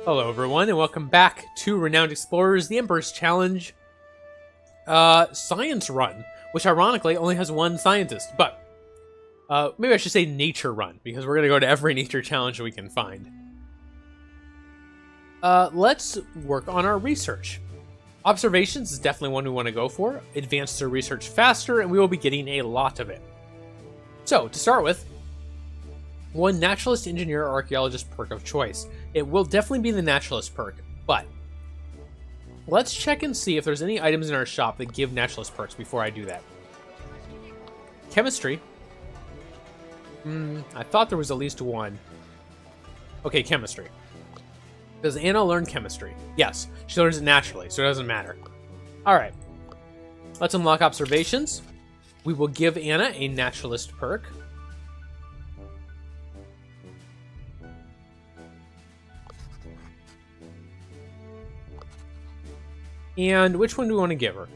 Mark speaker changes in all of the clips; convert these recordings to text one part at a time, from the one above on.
Speaker 1: Hello everyone, and welcome back to Renowned Explorers, the Emperor's Challenge Science Run, which ironically only has one scientist, but maybe I should say Nature Run, because we're going to go to every nature challenge we can find. Let's work on our research. Observations is definitely one we want to go for. Advance their research faster, and we will be getting a lot of it. So, to start with, one naturalist, engineer, or archaeologist perk of choice. It will definitely be the naturalist perk, but let's check and see if there's any items in our shop that give naturalist perks before I do that. Chemistry. I thought there was at least one. Okay, chemistry. Does Anna learn chemistry? Yes, she learns it naturally, so it doesn't matter. Alright, let's unlock observations. We will give Anna a naturalist perk. And which one do we want to give her?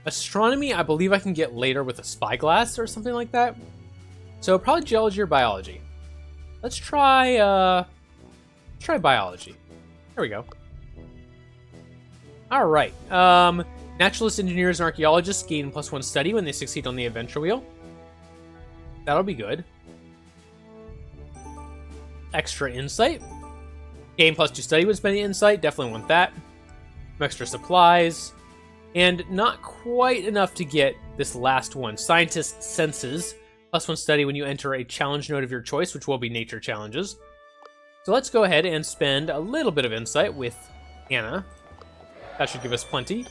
Speaker 1: Astronomy, I believe I can get later with a spyglass or something like that. So probably geology or biology. Let's try biology. There we go. All right. Naturalists, engineers, and archaeologists gain +1 study when they succeed on the adventure wheel. That'll be good. Extra insight. Gain +2 study when spending insight. Definitely want that. Extra supplies, and not quite enough to get this last one. Scientist senses, +1 study when you enter a challenge node of your choice, which will be nature challenges. So let's go ahead and spend a little bit of insight with Anna. That should give us plenty.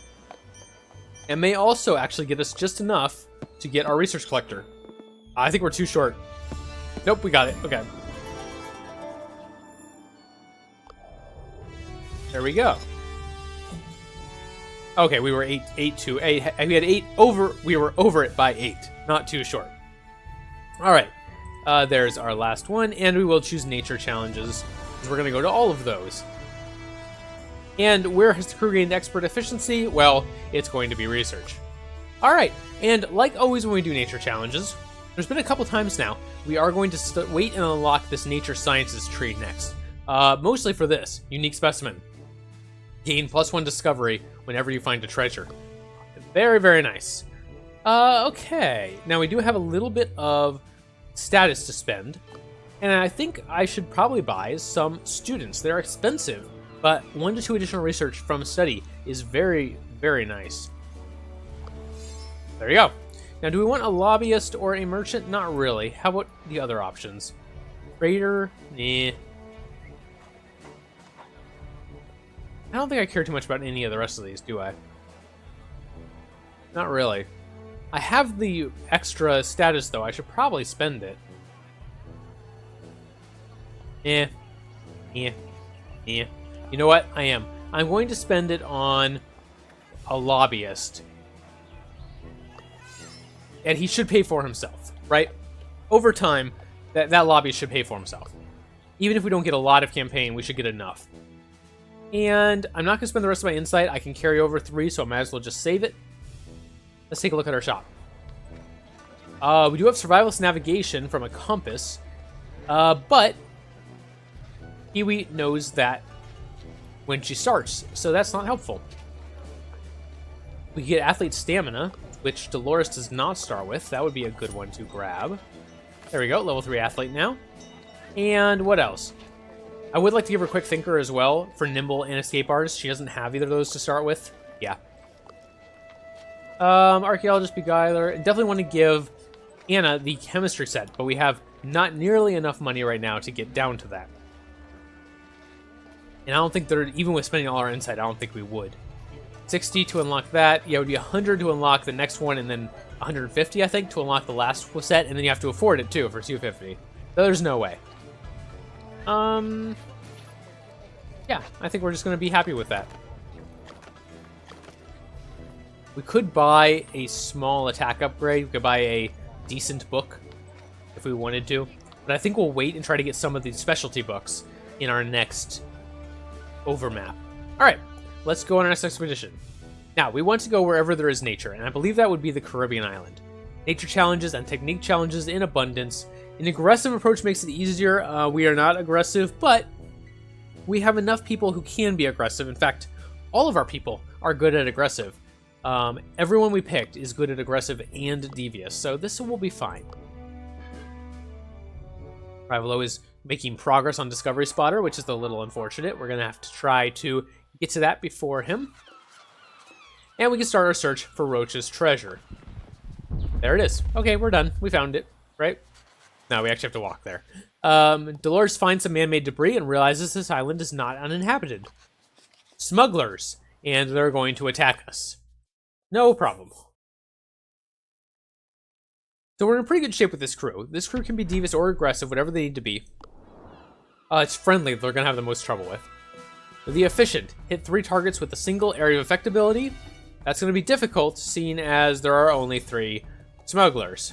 Speaker 1: And may also actually get us just enough to get our research collector. I think we're too short. Nope, we got it. Okay. There we go. Okay, we were 8 to 8. We had 8 over. We were over it by 8. Not too short. All right. There's our last one, and we will choose nature challenges because we're going to go to all of those. And where has the crew gained expert efficiency? Well, it's going to be research. All right, and like always when we do nature challenges, there's been a couple times now. We are going to wait and unlock this nature sciences tree next. Mostly for this unique specimen. Gain +1 discovery whenever you find a treasure. Very, very nice. Okay. Now we do have a little bit of status to spend. And I think I should probably buy some students. They're expensive, but 1 to 2 additional research from study is very, very nice. There you go. Now, do we want a lobbyist or a merchant? Not really. How about the other options? Trader? Nah. I don't think I care too much about any of the rest of these, do I? Not really. I have the extra status, though. I should probably spend it. You know what? I am. I'm going to spend it on a lobbyist. And he should pay for himself, right? Over time, that lobbyist should pay for himself. Even if we don't get a lot of campaign, we should get enough. And I'm not going to spend the rest of my insight. I can carry over 3, so I might as well just save it. Let's take a look at our shop. We do have survivalist navigation from a compass, but Kiwi knows that when she starts, so that's not helpful. We get athlete stamina, which Dolores does not start with. That would be a good one to grab. There we go, level 3 athlete now. And what else? I would like to give her quick thinker as well for nimble and escape artist. She doesn't have either of those to start with. Yeah. Archaeologist, beguiler. Definitely want to give Anna the chemistry set, but we have not nearly enough money right now to get down to that. And I don't think they're, even with spending all our insight, I don't think we would. 60 to unlock that. Yeah, it would be 100 to unlock the next one, and then 150, I think, to unlock the last set, and then you have to afford it too for 250. So there's no way. Yeah, I think we're just going to be happy with that. We could buy a small attack upgrade. We could buy a decent book if we wanted to. But I think we'll wait and try to get some of these specialty books in our next overmap. All right, let's go on our next expedition. Now, we want to go wherever there is nature, and I believe that would be the Caribbean island. Nature challenges and technique challenges in abundance. An aggressive approach makes it easier. We are not aggressive, but we have enough people who can be aggressive. In fact, all of our people are good at aggressive. Everyone we picked is good at aggressive and devious, so this will be fine. Rivalo is making progress on Discovery Spotter, which is a little unfortunate. We're going to have to try to get to that before him. And we can start our search for Roach's treasure. There it is. Okay, we're done. We found it, right? No, we actually have to walk there. Dolores finds some man-made debris and realizes this island is not uninhabited. Smugglers, and they're going to attack us. No problem. So we're in pretty good shape with this crew. This crew can be devious or aggressive, whatever they need to be. It's friendly they're going to have the most trouble with. The efficient. Hit 3 targets with a single area of effect ability. That's going to be difficult, seeing as there are only 3 smugglers.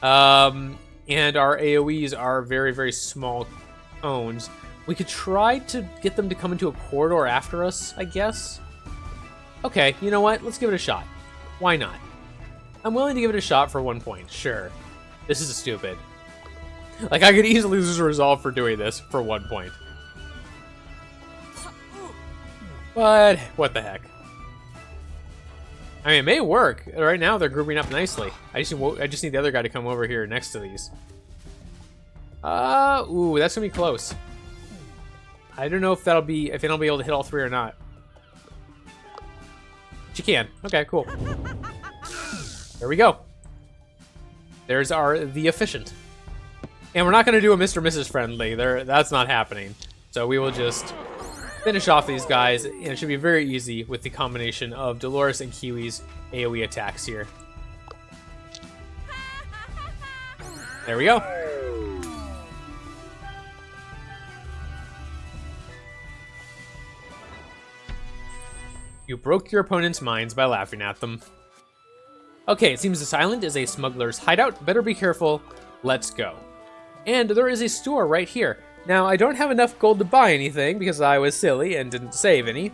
Speaker 1: And our AoEs are very, very small cones. We could try to get them to come into a corridor after us, I guess. Okay, you know what? Let's give it a shot. Why not? I'm willing to give it a shot for 1 point. Sure. This is stupid. Like, I could easily lose a resolve for doing this for 1 point. But, what the heck. I mean, it may work. Right now, they're grouping up nicely. I just need the other guy to come over here next to these. Ooh, that's gonna be close. I don't know if it'll be able to hit all 3 or not. But you can. Okay, cool. There we go. There's the efficient. And we're not gonna do a Mr. Mrs. friendly. That's not happening. So we will just finish off these guys, and it should be very easy with the combination of Dolores and Kiwi's AoE attacks here. There we go. You broke your opponent's minds by laughing at them. Okay, it seems this island is a smuggler's hideout. Better be careful. Let's go. And there is a store right here. Now, I don't have enough gold to buy anything because I was silly and didn't save any.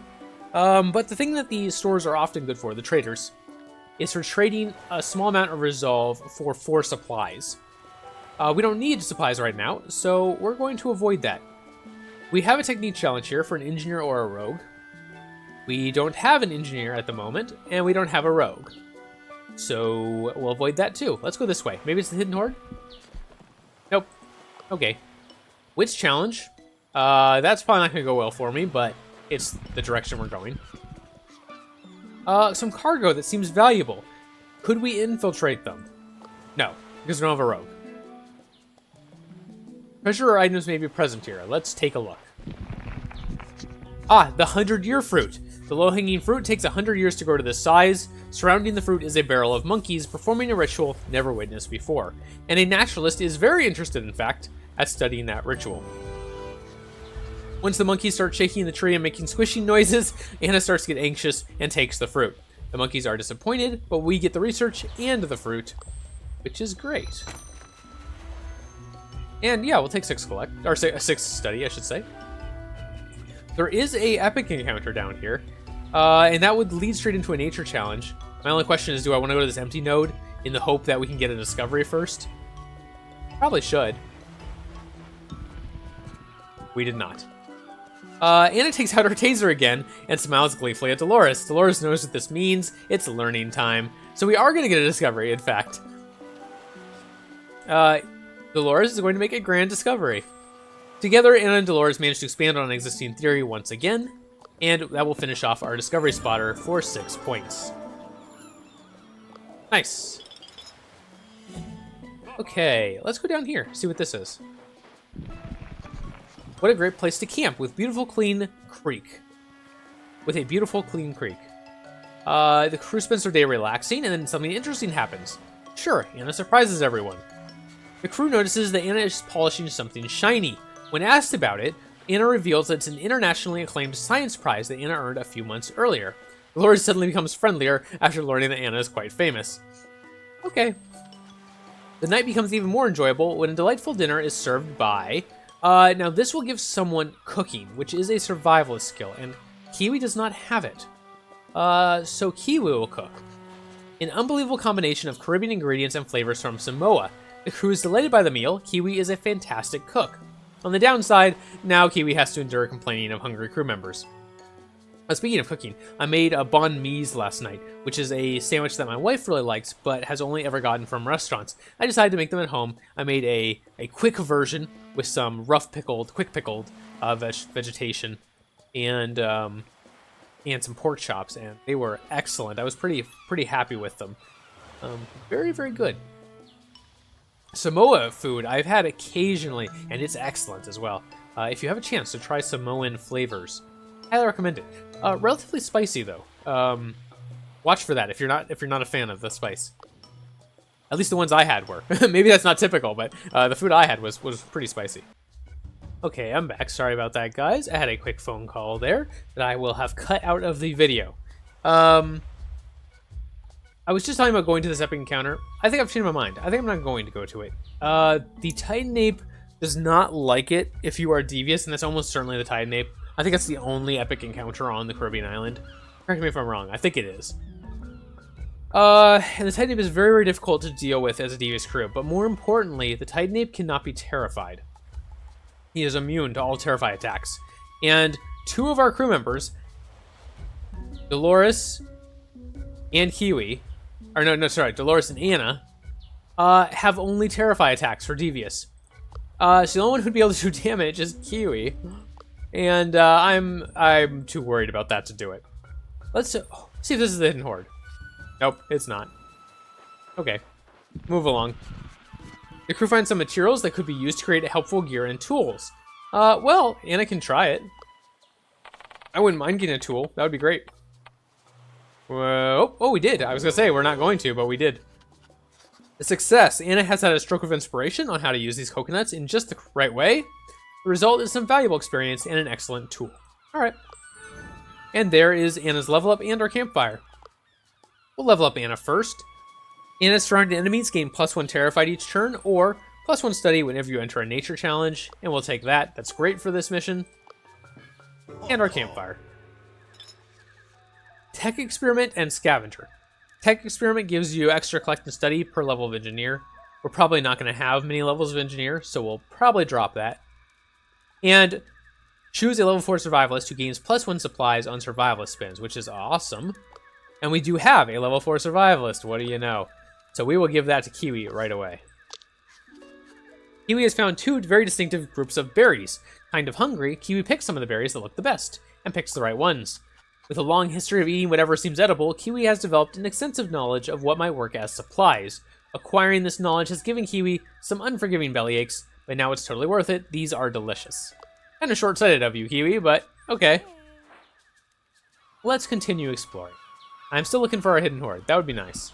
Speaker 1: But the thing that these stores are often good for, the traders, is for trading a small amount of resolve for 4 supplies. We don't need supplies right now, so we're going to avoid that. We have a technique challenge here for an engineer or a rogue. We don't have an engineer at the moment, and we don't have a rogue. So we'll avoid that too. Let's go this way. Maybe it's the hidden horde? Nope. Okay. Witch challenge. That's probably not going to go well for me, but it's the direction we're going. Some cargo that seems valuable. Could we infiltrate them? No, because we don't have a rogue. Treasure or items may be present here. Let's take a look. Ah, the 100-year fruit. The low-hanging fruit takes 100 years to grow to this size. Surrounding the fruit is a barrel of monkeys performing a ritual never witnessed before. And a naturalist is very interested, in fact, at studying that ritual. Once the monkeys start shaking the tree and making squishing noises, Anna starts to get anxious and takes the fruit. The monkeys are disappointed, but we get the research and the fruit, which is great. And yeah, we'll take 6 collect, or 6 study, I should say. There is a epic encounter down here, and that would lead straight into a nature challenge. My only question is, do I want to go to this empty node in the hope that we can get a discovery first? Probably should. We did not. Anna takes out her taser again and smiles gleefully at Dolores. Dolores knows what this means. It's learning time. So we are going to get a discovery, in fact. Dolores is going to make a grand discovery. Together, Anna and Dolores manage to expand on an existing theory once again, and that will finish off our Discovery Spotter for 6 points. Nice. Okay, let's go down here, see what this is. What a great place to camp with beautiful, clean creek. With a beautiful, clean creek. The crew spends their day relaxing, and then something interesting happens. Sure, Anna surprises everyone. The crew notices that Anna is polishing something shiny. When asked about it, Anna reveals that it's an internationally acclaimed science prize that Anna earned a few months earlier. Dolores suddenly becomes friendlier after learning that Anna is quite famous. Okay. The night becomes even more enjoyable when a delightful dinner is served by... now this will give someone cooking, which is a survivalist skill, and Kiwi does not have it. So Kiwi will cook. An unbelievable combination of Caribbean ingredients and flavors from Samoa. The crew is delighted by the meal. Kiwi is a fantastic cook. On the downside, now Kiwi has to endure complaining of hungry crew members. Speaking of cooking, I made a banh mi's last night, which is a sandwich that my wife really likes, but has only ever gotten from restaurants. I decided to make them at home. I made a quick version with some quick pickled vegetation, and some pork chops, and they were excellent. I was pretty happy with them. Very, very good. Samoa food I've had occasionally, and it's excellent as well. If you have a chance to try Samoan flavors, highly recommend it. Relatively spicy though. Watch for that if you're not a fan of the spice. At least the ones I had were. Maybe that's not typical, but the food I had was pretty spicy. Okay, I'm back. Sorry about that, guys. I had a quick phone call there that I will have cut out of the video. I was just talking about going to this epic encounter. I think I've changed my mind. I think I'm not going to go to it. The Titan Ape does not like it if you are devious, and that's almost certainly the Titan Ape. I think that's the only epic encounter on the Caribbean island. Correct me if I'm wrong. I think it is. And the Titan Ape is very, very difficult to deal with as a devious crew. But more importantly, the Titan Ape cannot be terrified. He is immune to all Terrify attacks. And two of our crew members, Dolores and Kiwi, Dolores and Anna, have only Terrify attacks for devious. So the only one who'd be able to do damage is Kiwi. And I'm too worried about that to do it. Let's see if this is the hidden horde. Nope, it's not. Okay, move along. The crew finds some materials that could be used to create helpful gear and tools. Well, Anna can try it. I wouldn't mind getting a tool. That would be great. Oh, we did. I was gonna say we're not going to, but we did. A success. Anna has had a stroke of inspiration on how to use these coconuts in just the right way. The result is some valuable experience and an excellent tool. All right. And there is Anna's level up and our campfire. We'll level up Anna first. Anna's surrounded enemies gain +1 terrified each turn, or +1 study whenever you enter a nature challenge, and we'll take that. That's great for this mission. And our campfire. Tech experiment and scavenger. Tech experiment gives you extra collect and study per level of engineer. We're probably not going to have many levels of engineer, so we'll probably drop that. And choose a level 4 survivalist who gains +1 supplies on survivalist spins, which is awesome. And we do have a level 4 survivalist, what do you know? So we will give that to Kiwi right away. Kiwi has found two very distinctive groups of berries. Kind of hungry, Kiwi picks some of the berries that look the best, and picks the right ones. With a long history of eating whatever seems edible, Kiwi has developed an extensive knowledge of what might work as supplies. Acquiring this knowledge has given Kiwi some unforgiving bellyaches, but now it's totally worth it. These are delicious. Kind of short-sighted of you, Kiwi, but okay. Let's continue exploring. I'm still looking for our hidden horde. That would be nice.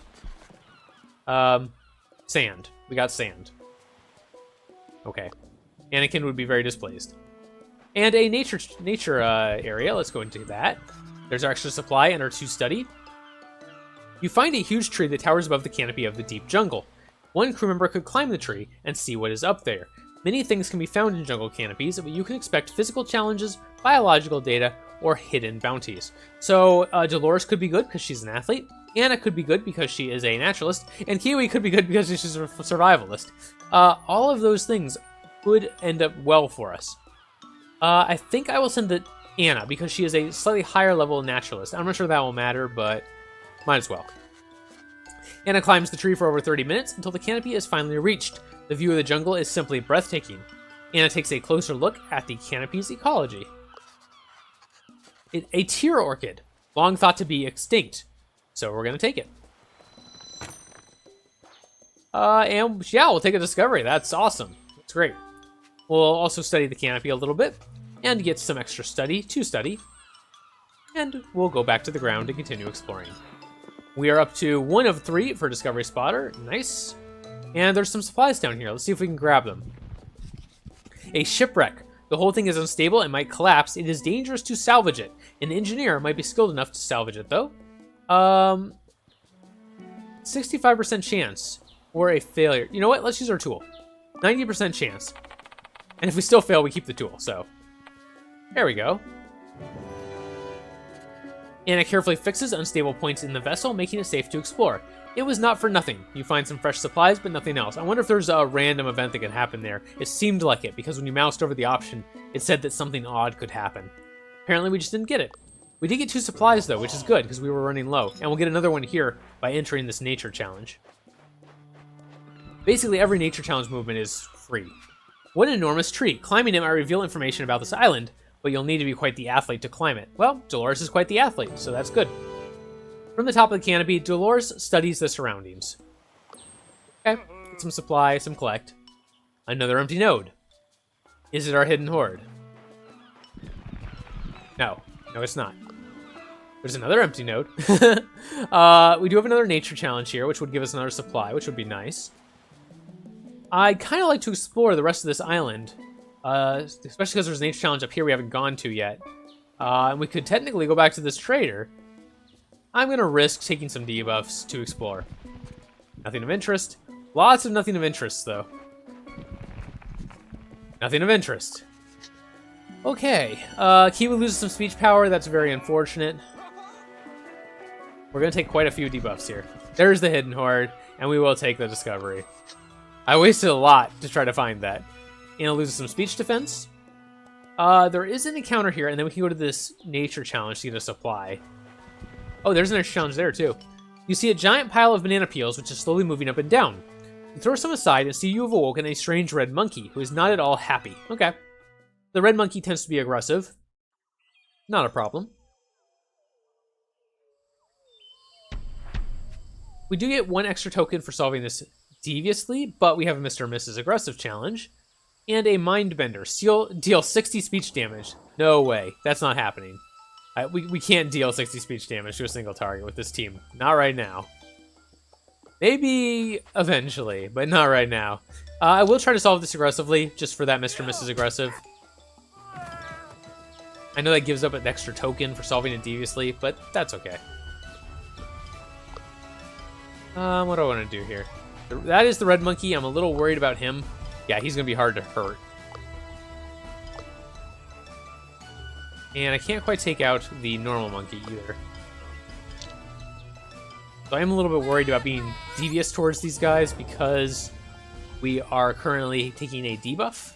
Speaker 1: Sand. We got sand. Okay. Anakin would be very displeased. And a nature area. Let's go into that. There's our extra supply and our 2 study. You find a huge tree that towers above the canopy of the deep jungle. One crew member could climb the tree and see what is up there. Many things can be found in jungle canopies, but you can expect physical challenges, biological data, or hidden bounties. So Dolores could be good because she's an athlete. Anna could be good because she is a naturalist. And Kiwi could be good because she's a survivalist. All of those things could end up well for us. I think I will send the Anna because she is a slightly higher level naturalist. I'm not sure that will matter, but might as well. Anna climbs the tree for over 30 minutes until the canopy is finally reached. The view of the jungle is simply breathtaking. Anna takes a closer look at the canopy's ecology. A tear orchid, long thought to be extinct. So we're going to take it. And yeah, we'll take a discovery. That's awesome. That's great. We'll also study the canopy a little bit and get some extra study to study. And we'll go back to the ground and continue exploring. We are up to 1 of 3 for Discovery Spotter. Nice. And there's some supplies down here. Let's see if we can grab them. A shipwreck. The whole thing is unstable and might collapse. It is dangerous to salvage it. An engineer might be skilled enough to salvage it, though. 65% chance or a failure. You know what? Let's use our tool. 90% chance. And if we still fail, we keep the tool. So there we go. Anna carefully fixes unstable points in the vessel, making it safe to explore. It was not for nothing. You find some fresh supplies, but nothing else. I wonder if there's a random event that could happen there. It seemed like it, because when you moused over the option, it said that something odd could happen. Apparently we just didn't get it. We did get 2 supplies, though, which is good, because we were running low. And we'll get another one here by entering this nature challenge. Basically, every nature challenge movement is free. What an enormous tree. Climbing it might reveal information about this island, but you'll need to be quite the athlete to climb it. Well, Dolores is quite the athlete, so that's good. From the top of the canopy, Dolores studies the surroundings. Okay, get some supply, some collect. Another empty node. Is it our hidden hoard? No, it's not. There's another empty node. We do have another nature challenge here, which would give us another supply, which would be nice. I'd kind of like to explore the rest of this island, especially because there's a nature challenge up here we haven't gone to yet. And we could technically go back to this trader. I'm going to risk taking some debuffs to explore. Nothing of interest. Lots of nothing of interest, though. Nothing of interest. Okay. Kiwi loses some speech power. That's very unfortunate. We're going to take quite a few debuffs here. There's the hidden hoard, and we will take the discovery. I wasted a lot to try to find that. Anna loses some speech defense. There is an encounter here, and then we can go to this nature challenge to get a supply. Oh, there's another challenge there, too. You see a giant pile of banana peels, which is slowly moving up and down. You throw some aside and see you have awoken a strange red monkey, who is not at all happy. Okay. The red monkey tends to be aggressive. Not a problem. We do get 1 extra token for solving this deviously, but we have a Mr. and Mrs. Aggressive challenge. And a Mindbender. Deal 60 speech damage. No way. That's not happening. We can't deal 60 speech damage to a single target with this team. Not right now. Maybe eventually, but not right now. I will try to solve this aggressively, just for that Mr. and Mrs. Aggressive. I know that gives up an extra token for solving it deviously, but that's okay. What do I want to do here? That is the red monkey. I'm a little worried about him. Yeah, he's going to be hard to hurt. And I can't quite take out the normal monkey either. So I am a little bit worried about being devious towards these guys because we are currently taking a debuff.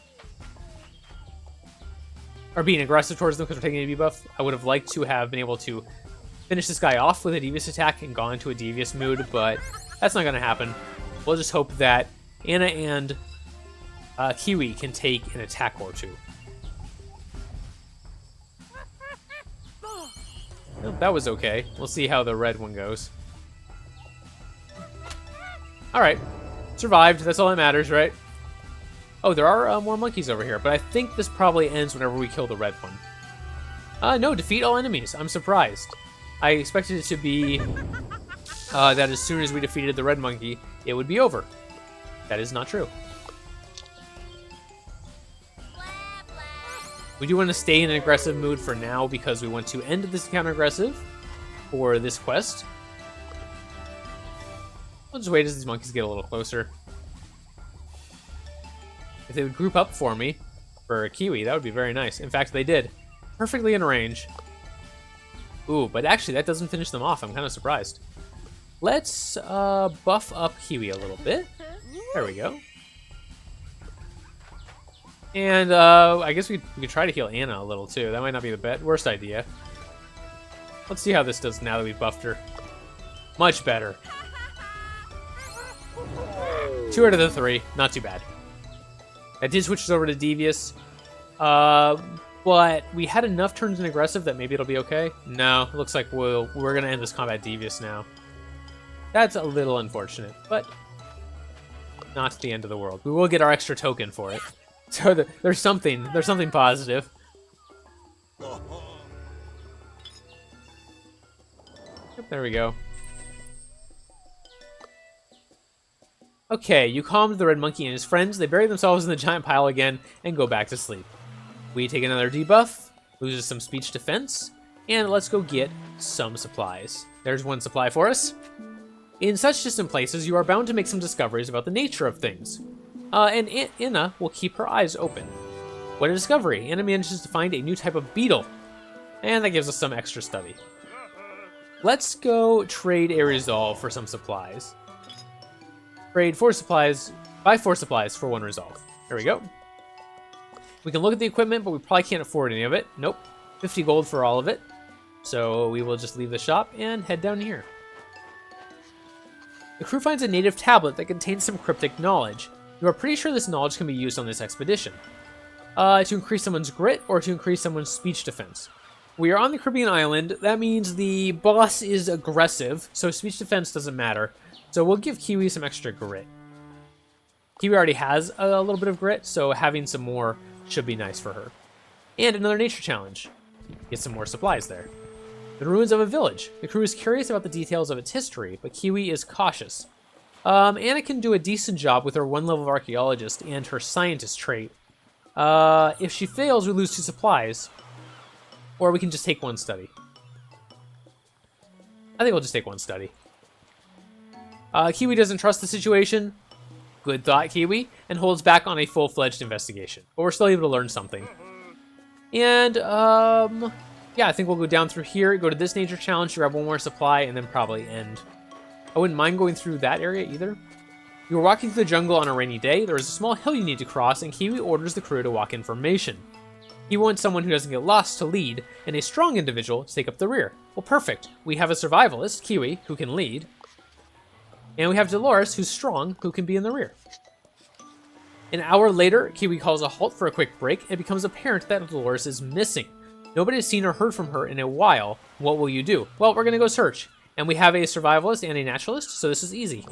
Speaker 1: Or being aggressive towards them because we're taking a debuff. I would have liked to have been able to finish this guy off with a devious attack and gone into a devious mood, but that's not going to happen. We'll just hope that Anna and Kiwi can take an attack or two. Well, that was okay. We'll see how the red one goes. Alright. Survived. That's all that matters, right? Oh, there are more monkeys over here, but I think this probably ends whenever we kill the red one. No, defeat all enemies. I'm surprised. I expected it to be that as soon as we defeated the red monkey, it would be over. That is not true. We do want to stay in an aggressive mood for now because we want to end this counter aggressive for this quest. I'll just wait as these monkeys get a little closer. If they would group up for me, for a Kiwi, that would be very nice. In fact, they did. Perfectly in range. Ooh, but actually that doesn't finish them off. I'm kind of surprised. Let's buff up Kiwi a little bit. There we go. And I guess we could try to heal Anna a little too. That might not be the worst idea. Let's see how this does now that we've buffed her. Much better. 2 out of the 3. Not too bad. That did switch us over to Devious. But we had enough turns in aggressive that maybe it'll be okay. No, it looks like we're going to end this combat Devious now. That's a little unfortunate, but not the end of the world. We will get our extra token for it. So there's something positive. Yep, there we go. Okay, you calmed the red monkey and his friends. They bury themselves in the giant pile again and go back to sleep. We take another debuff, loses some speech defense, and let's go get some supplies. There's 1 supply for us. In such distant places, you are bound to make some discoveries about the nature of things. And Anna will keep her eyes open. What a discovery! Anna manages to find a new type of beetle. And that gives us some extra study. Let's go trade a resolve for some supplies. Trade 4 supplies, buy 4 supplies for 1 resolve. There we go. We can look at the equipment, but we probably can't afford any of it. Nope. 50 gold for all of it. So we will just leave the shop and head down here. The crew finds a native tablet that contains some cryptic knowledge. You are pretty sure this knowledge can be used on this expedition. To increase someone's grit or to increase someone's speech defense. We are on the Caribbean island. That means the boss is aggressive, so speech defense doesn't matter. So we'll give Kiwi some extra grit. Kiwi already has a little bit of grit, so having some more should be nice for her. And another nature challenge. Get some more supplies there. The ruins of a village. The crew is curious about the details of its history, but Kiwi is cautious. Anna can do a decent job with her 1 level of archaeologist and her scientist trait. If she fails, we lose 2 supplies. Or we can just take 1 study. I think we'll just take 1 study. Kiwi doesn't trust the situation. Good thought, Kiwi. And holds back on a full-fledged investigation. But we're still able to learn something. And, yeah, I think we'll go down through here, go to this nature challenge, grab 1 more supply, and then probably end. I wouldn't mind going through that area either. You are walking through the jungle on a rainy day. There is a small hill you need to cross, and Kiwi orders the crew to walk in formation. He wants someone who doesn't get lost to lead, and a strong individual to take up the rear. Well, perfect. We have a survivalist, Kiwi, who can lead. And we have Duress, who's strong, who can be in the rear. An hour later, Kiwi calls a halt for a quick break. It becomes apparent that Duress is missing. Nobody has seen or heard from her in a while. What will you do? Well, we're going to go search. And we have a survivalist and a naturalist, so this is easy.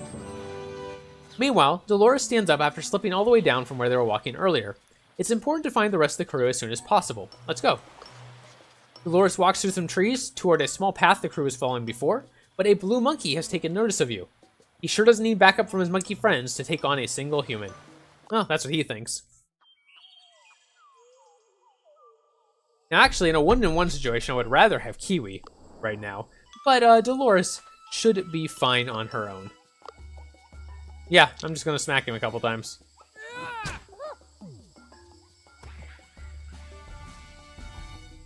Speaker 1: Meanwhile, Duress stands up after slipping all the way down from where they were walking earlier. It's important to find the rest of the crew as soon as possible. Let's go. Duress walks through some trees toward a small path the crew was following before, but a blue monkey has taken notice of you. He sure doesn't need backup from his monkey friends to take on a single human. Well, that's what he thinks. Now, actually, in a 1-on-1 situation, I would rather have Kiwi right now. But Duress should be fine on her own. Yeah, I'm just going to smack him a couple times.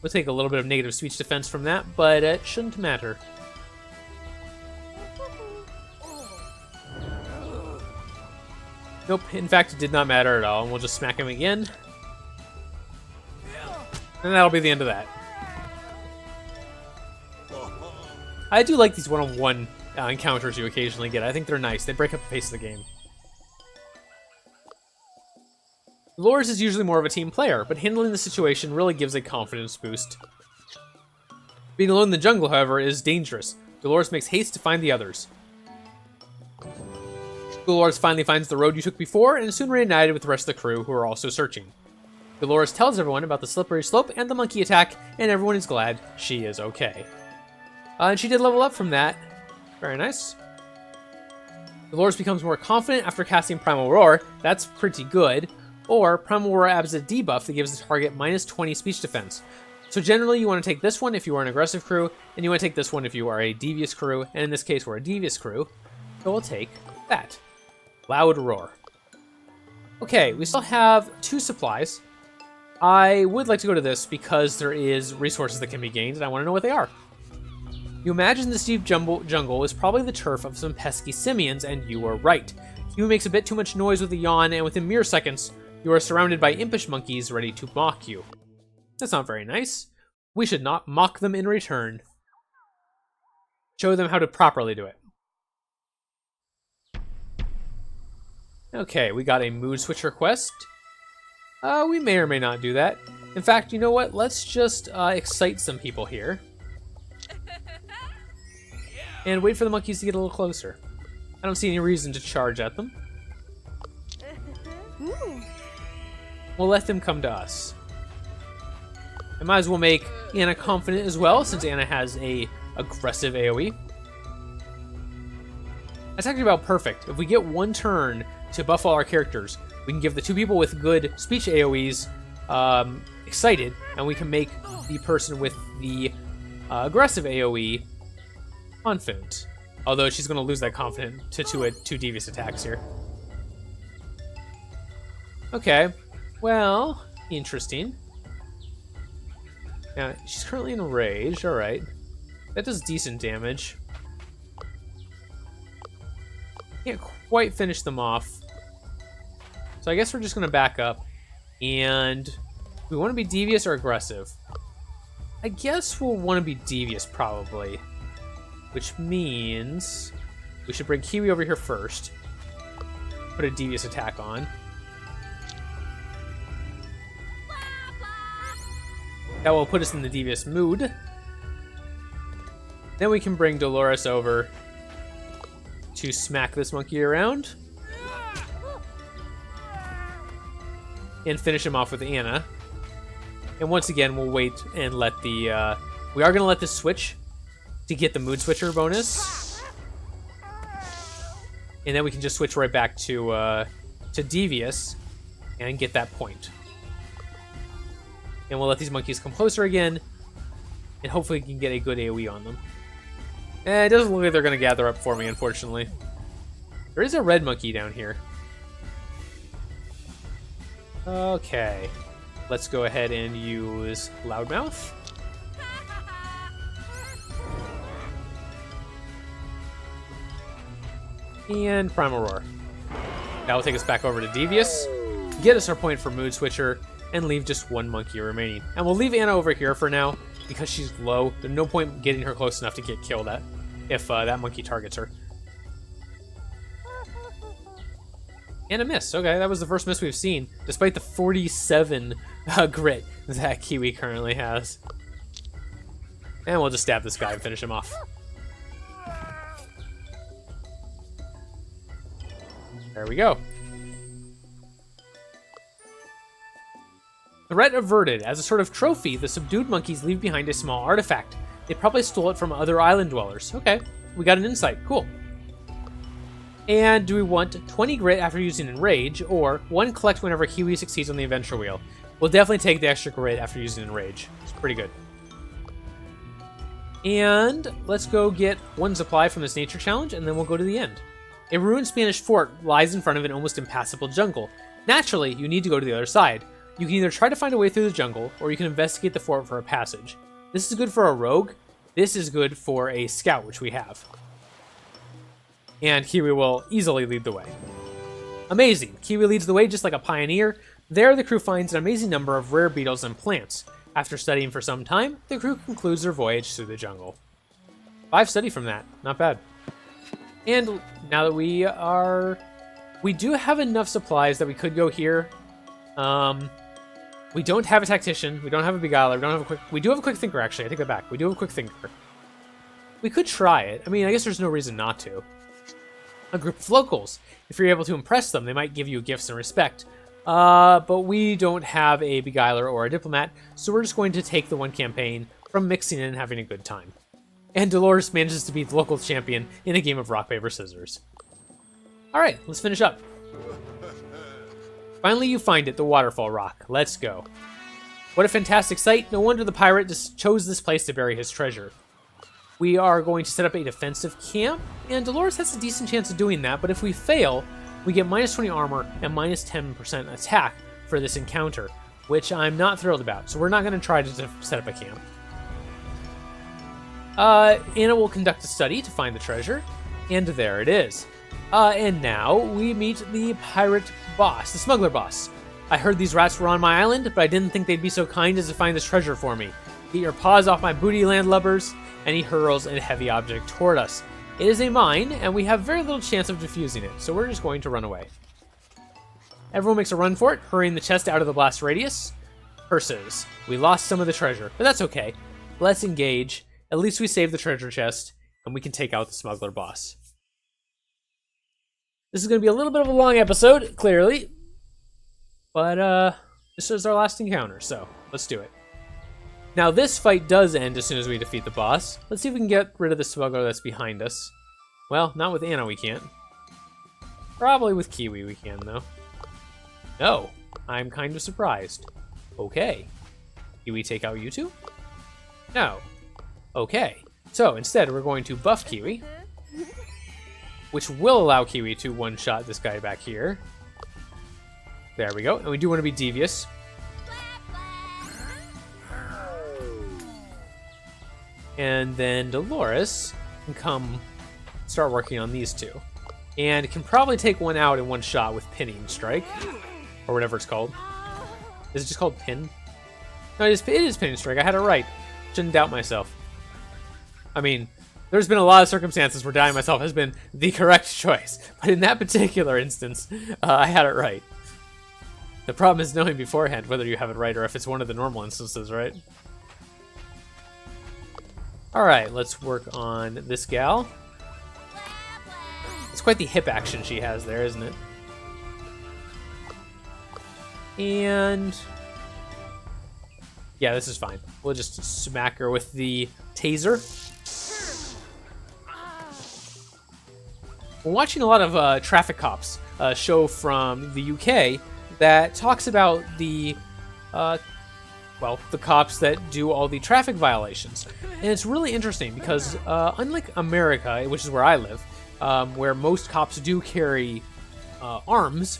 Speaker 1: We'll take a little bit of negative speech defense from that, but it shouldn't matter. Nope, in fact, it did not matter at all, and we'll just smack him again. And that'll be the end of that. I do like these one-on-one encounters you occasionally get. I think they're nice. They break up the pace of the game. Duress is usually more of a team player, but handling the situation really gives a confidence boost. Being alone in the jungle, however, is dangerous. Duress makes haste to find the others. Duress finally finds the road you took before, and is soon reunited with the rest of the crew, who are also searching. Duress tells everyone about the slippery slope and the monkey attack, and everyone is glad she is okay. And she did level up from that. Very nice. Duress becomes more confident after casting Primal Roar. That's pretty good. Or Primal Roar adds a debuff that gives the target minus 20 speech defense. So generally you want to take this one if you are an aggressive crew, and you want to take this one if you are a devious crew, and in this case we're a devious crew. So we'll take that. Loud Roar. Okay, we still have 2 supplies. I would like to go to this because there is resources that can be gained, and I want to know what they are. You imagine this deep jungle is probably the turf of some pesky simians, and you are right. Hugh makes a bit too much noise with a yawn, and within mere seconds, you are surrounded by impish monkeys ready to mock you. That's not very nice. We should not mock them in return. Show them how to properly do it. Okay, we got a mood switcher quest. We may or may not do that. In fact, you know what? Let's just excite some people here. And wait for the monkeys to get a little closer. I don't see any reason to charge at them. We'll let them come to us. I might as well make Anna confident as well, since Anna has a aggressive AoE. That's actually about perfect. If we get 1 turn to buff all our characters, we can give the 2 people with good speech AoEs excited, and we can make the person with the aggressive AoE confident. Although she's going to lose that confidence to 2 devious attacks here. Okay, well, interesting. Now, she's currently enraged, alright. That does decent damage. Can't quite finish them off. So I guess we're just going to back up. And we want to be devious or aggressive. I guess we'll want to be devious, probably. Which means we should bring Kiwi over here first. Put a devious attack on. That will put us in the devious mood. Then we can bring Duress over to smack this monkey around. And finish him off with Anna. And once again, we'll wait and let the... we are going to let this switch to get the mood switcher bonus. And then we can just switch right back to devious and get that point. And we'll let these monkeys come closer again. And hopefully we can get a good AoE on them. It doesn't look like they're going to gather up for me, unfortunately. There is a red monkey down here. Okay. Let's go ahead and use Loudmouth. And Primal Roar. That will take us back over to Devious, get us our point for Mood Switcher, and leave just one monkey remaining. And we'll leave Anna over here for now, because she's low. There's no point getting her close enough to get killed at if that monkey targets her. And a miss. Okay, that was the first miss we've seen, despite the 47 grit that Kiwi currently has. And we'll just stab this guy and finish him off. There we go. Threat averted. As a sort of trophy, the subdued monkeys leave behind a small artifact. They probably stole it from other island dwellers. Okay, we got an insight. Cool. And do we want 20 grit after using Enrage, or 1 collect whenever Kiwi succeeds on the adventure wheel? We'll definitely take the extra grit after using Enrage. It's pretty good. And let's go get 1 supply from this nature challenge, and then we'll go to the end. A ruined Spanish fort lies in front of an almost impassable jungle. Naturally, you need to go to the other side. You can either try to find a way through the jungle, or you can investigate the fort for a passage. This is good for a rogue. This is good for a scout, which we have. And Kiwi will easily lead the way. Amazing. Kiwi leads the way just like a pioneer. There, the crew finds an amazing number of rare beetles and plants. After studying for some time, the crew concludes their voyage through the jungle. 5 study from that. Not bad. And now that we do have enough supplies that we could go here. We don't have a tactician. We don't have a beguiler. We do have a quick thinker, actually. I take that back. We do have a quick thinker. We could try it. I mean, I guess there's no reason not to. A group of locals. If you're able to impress them, they might give you gifts and respect. But we don't have a beguiler or a diplomat, so we're just going to take the one campaign from mixing in and having a good time. And Duress manages to beat the local champion in a game of rock, paper, scissors. Alright, let's finish up. Finally you find it, the waterfall rock. Let's go. What a fantastic sight. No wonder the pirate just chose this place to bury his treasure. We are going to set up a defensive camp, and Duress has a decent chance of doing that, but if we fail, we get minus 20 armor and minus 10% attack for this encounter, which I'm not thrilled about, so we're not going to try to set up a camp. Anna will conduct a study to find the treasure, and there it is. And now we meet the pirate boss, the smuggler boss. I heard these rats were on my island, but I didn't think they'd be so kind as to find this treasure for me. Get your paws off my booty, landlubbers. And he hurls a heavy object toward us. It is a mine, and we have very little chance of defusing it, so we're just going to run away. Everyone makes a run for it, hurrying the chest out of the blast radius. Curses. We lost some of the treasure, but that's okay. Let's engage. At least we saved the treasure chest, and we can take out the smuggler boss. This is going to be a little bit of a long episode, clearly. But, this is our last encounter, so let's do it. Now, this fight does end as soon as we defeat the boss. Let's see if we can get rid of the smuggler that's behind us. Well, not with Anna we can't. Probably with Kiwi we can, though. No, I'm kind of surprised. Okay. Do we take out you two? No. Okay. So, instead, we're going to buff Kiwi, which will allow Kiwi to one-shot this guy back here. There we go. And we do want to be devious. And then Dolores can come start working on these two. And can probably take one out in one shot with Pinning Strike. Or whatever it's called. Is it just called Pin? No, it is Pinning Strike. I had it right. Shouldn't doubt myself. I mean, there's been a lot of circumstances where doubting myself has been the correct choice. But in that particular instance, I had it right. The problem is knowing beforehand whether you have it right or if it's one of the normal instances, right? Alright, let's work on this gal. It's quite the hip action she has there, isn't it? And yeah, this is fine. We'll just smack her with the taser. We're watching a lot of Traffic Cops, a show from the UK that talks about the the cops that do all the traffic violations. And it's really interesting because unlike America, which is where I live, where most cops do carry arms,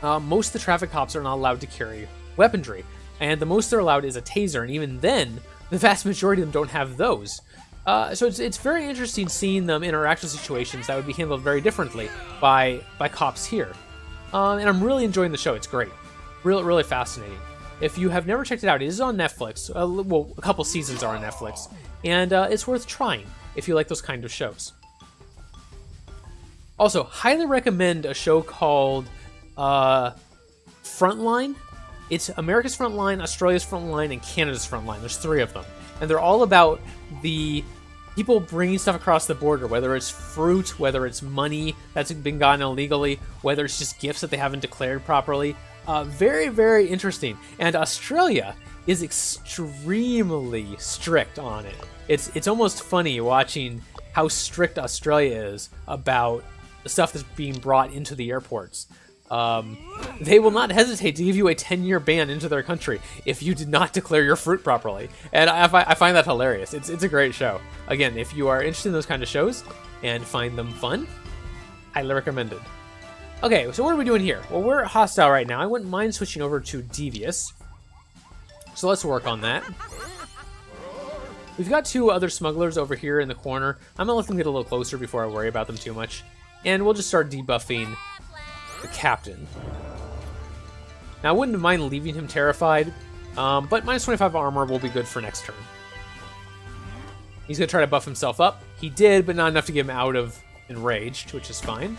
Speaker 1: most of the traffic cops are not allowed to carry weaponry. And the most they're allowed is a taser, and even then, the vast majority of them don't have those. So it's very interesting seeing them interact with situations that would be handled very differently by cops here. And I'm really enjoying the show. It's great. Really fascinating. If you have never checked it out, it is on Netflix. Well, a couple seasons are on Netflix. And it's worth trying if you like those kind of shows. Also, highly recommend a show called Frontline. It's America's Frontline, Australia's Frontline, and Canada's Frontline. There's 3 of them. And they're all about the people bringing stuff across the border, whether it's fruit, whether it's money that's been gotten illegally, whether it's just gifts that they haven't declared properly. Very interesting. And Australia is extremely strict on it. It's almost funny watching how strict Australia is about the stuff that's being brought into the airports. They will not hesitate to give you a 10-year ban into their country if you did not declare your fruit properly. And I find that hilarious. It's a great show. Again, if you are interested in those kind of shows and find them fun, highly recommended. Okay, so what are we doing here? Well, we're hostile right now. I wouldn't mind switching over to devious. So let's work on that. We've got 2 other smugglers over here in the corner. I'm gonna let them get a little closer before I worry about them too much. And we'll just start debuffing the captain. Now, I wouldn't mind leaving him terrified, but minus 25 armor will be good for next turn. He's gonna try to buff himself up. He did, but not enough to get him out of enraged, which is fine.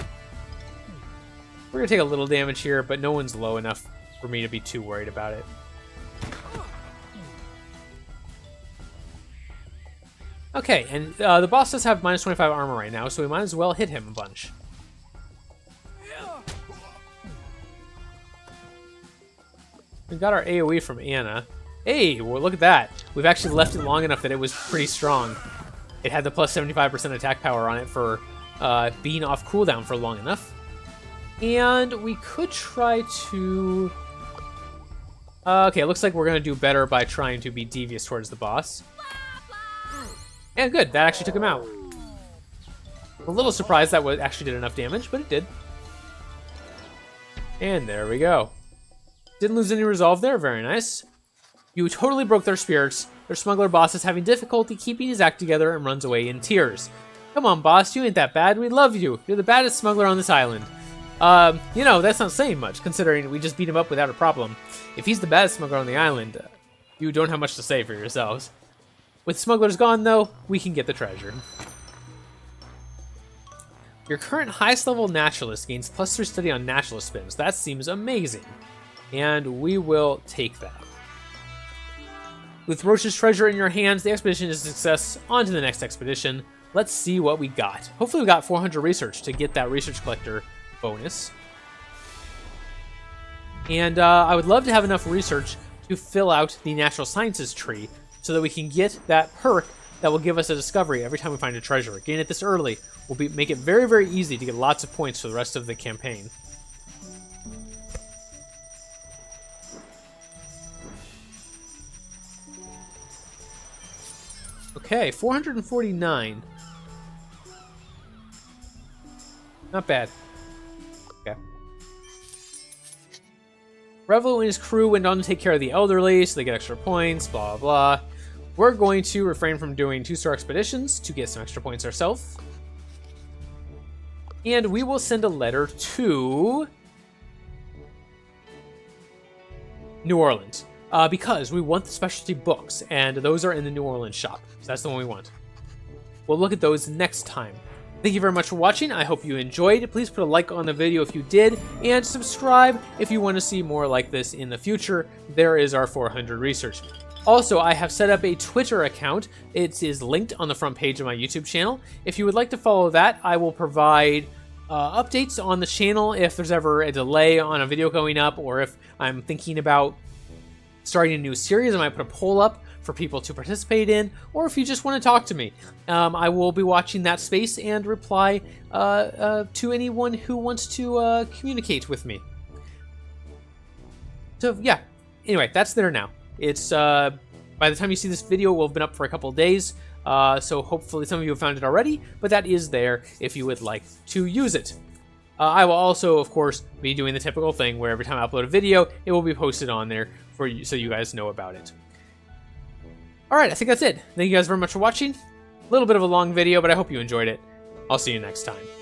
Speaker 1: We're gonna take a little damage here, but no one's low enough for me to be too worried about it. Okay, and the boss does have minus 25 armor right now, so we might as well hit him a bunch. We got our AoE from Anna. Hey, well, look at that. We've actually left it long enough that it was pretty strong. It had the plus 75% attack power on it for being off cooldown for long enough. And we could try to... okay, it looks like we're going to do better by trying to be devious towards the boss. And good, that actually took him out. A little surprised that actually did enough damage, but it did. And there we go. Didn't lose any resolve there, very nice. You totally broke their spirits. Their smuggler boss is having difficulty keeping his act together and runs away in tears. Come on, boss, you ain't that bad. We love you. You're the baddest smuggler on this island. You know, that's not saying much, considering we just beat him up without a problem. If he's the baddest smuggler on the island, you don't have much to say for yourselves. With smugglers gone, though, we can get the treasure. Your current highest level naturalist gains +3 study on naturalist spins. That seems amazing. And we will take that. With Roach's treasure in your hands, the expedition is a success. On to the next expedition. Let's see what we got. Hopefully we got 400 research to get that research collector bonus. And I would love to have enough research to fill out the natural sciences tree so that we can get that perk that will give us a discovery every time we find a treasure. Gain it this early will make it very easy to get lots of points for the rest of the campaign. Okay, 449. Not bad. Okay. Revel and his crew went on to take care of the elderly, so they get extra points, blah blah. we're going to refrain from doing 2-star expeditions to get some extra points ourselves. And we will send a letter to New Orleans because we want the specialty books, and those are in the New Orleans shop. So that's the one we want. We'll look at those next time. Thank you very much for watching. I hope you enjoyed. Please put a like on the video if you did, and subscribe if you want to see more like this in the future. There is our 400 research. Also, I have set up a Twitter account. It is linked on the front page of my YouTube channel. If you would like to follow that, I will provide updates on the channel if there's ever a delay on a video going up, or if I'm thinking about starting a new series. I might put a poll up for people to participate in, or if you just want to talk to me. I will be watching that space and reply to anyone who wants to communicate with me. So yeah, anyway, that's there now. It's by the time you see this video, it will have been up for a couple of days. So hopefully some of you have found it already, but that is there if you would like to use it. I will also, of course, be doing the typical thing where every time I upload a video, it will be posted on there for you, so you guys know about it. Alright, I think that's it. Thank you guys very much for watching. A little bit of a long video, but I hope you enjoyed it. I'll see you next time.